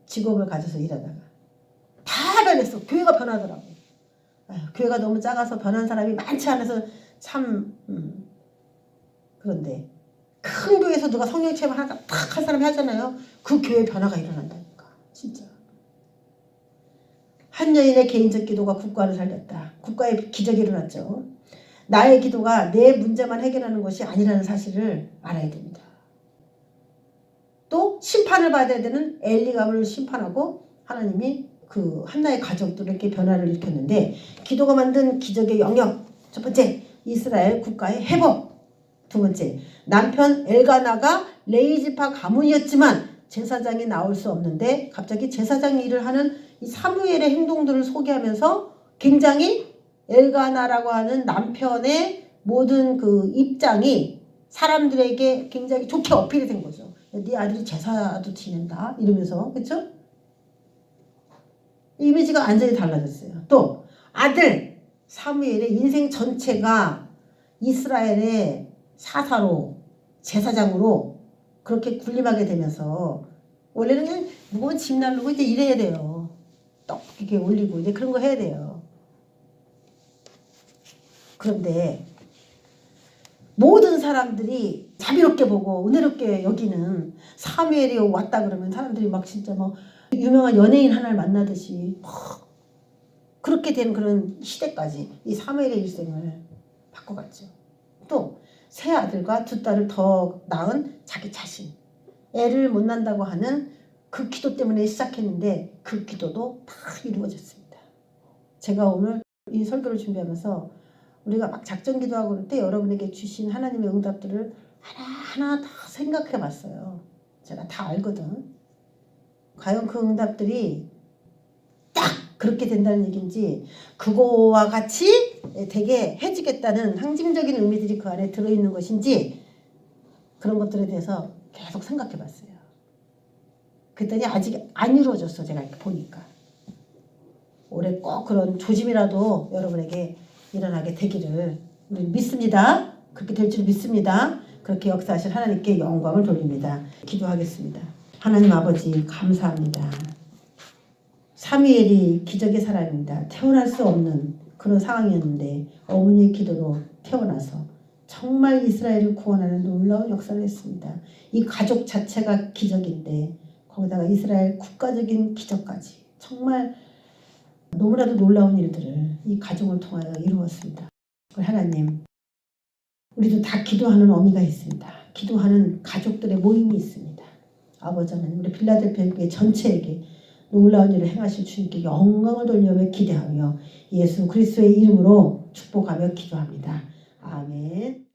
S1: 직업을 가져서 일하다가 다 변했어. 교회가 변하더라고. 아유, 교회가 너무 작아서 변한 사람이 많지 않아서 참 그런데 큰 교회에서 누가 성령 체험을 탁 한 사람이 하잖아요. 그 교회 변화가 일어난다니까. 진짜. 한 여인의 개인적 기도가 국가를 살렸다. 국가의 기적이 일어났죠. 나의 기도가 내 문제만 해결하는 것이 아니라는 사실을 알아야 됩니다. 또 심판을 받아야 되는 엘리가를 심판하고 하나님이 그 한나의 가족들에게 변화를 일으켰는데 기도가 만든 기적의 영역 첫 번째 이스라엘 국가의 회복 두 번째 남편 엘가나가 레이지파 가문이었지만 제사장이 나올 수 없는데 갑자기 제사장 일을 하는 이 사무엘의 행동들을 소개하면서 굉장히 엘가나라고 하는 남편의 모든 그 입장이 사람들에게 굉장히 좋게 어필이 된 거죠. 네 아들이 제사도 지낸다 이러면서 그렇죠? 이미지가 완전히 달라졌어요. 또 아들 사무엘의 인생 전체가 이스라엘의 사사로 제사장으로 그렇게 군림하게 되면서 원래는 그냥 무거운 짐 나르고 이제 일해야 돼요. 떡 이렇게 올리고 이제 그런 거 해야 돼요. 그런데 모든 사람들이 자비롭게 보고 은혜롭게 여기는 사무엘이 왔다 그러면 사람들이 막 진짜 뭐 유명한 연예인 하나를 만나듯이 그렇게 된 그런 시대까지 이 사무엘의 일생을 바꿔갔죠. 또 세 아들과 두 딸을 더 낳은 자기 자신 애를 못 낳는다고 하는 그 기도 때문에 시작했는데 그 기도도 다 이루어졌습니다. 제가 오늘 이 설교를 준비하면서 우리가 막 작전 기도하고 그럴 때 여러분에게 주신 하나님의 응답들을 하나하나 다 생각해 봤어요. 제가 다 알거든. 과연 그 응답들이 딱 그렇게 된다는 얘기인지 그거와 같이 되게 해주겠다는 상징적인 의미들이 그 안에 들어있는 것인지 그런 것들에 대해서 계속 생각해 봤어요. 그랬더니 아직 안 이루어졌어. 제가 이렇게 보니까. 올해 꼭 그런 조짐이라도 여러분에게 일어나게 되기를 우리 믿습니다. 그렇게 될 줄 믿습니다. 그렇게 역사하실 하나님께 영광을 돌립니다. 기도하겠습니다. 하나님 아버지 감사합니다. 사무엘이 기적의 사람입니다. 태어날 수 없는 그런 상황이었는데 어머니의 기도로 태어나서 정말 이스라엘을 구원하는 놀라운 역사를 했습니다. 이 가족 자체가 기적인데 거기다가 이스라엘 국가적인 기적까지 정말 너무나도 놀라운 일들을 이 가정을 통하여 이루었습니다. 하나님, 우리도 다 기도하는 어미가 있습니다. 기도하는 가족들의 모임이 있습니다. 아버지 하나님, 우리 필라델피아 교회 전체에게 놀라운 일을 행하실 주님께 영광을 돌리며 기대하며 예수 그리스도의 이름으로 축복하며 기도합니다. 아멘.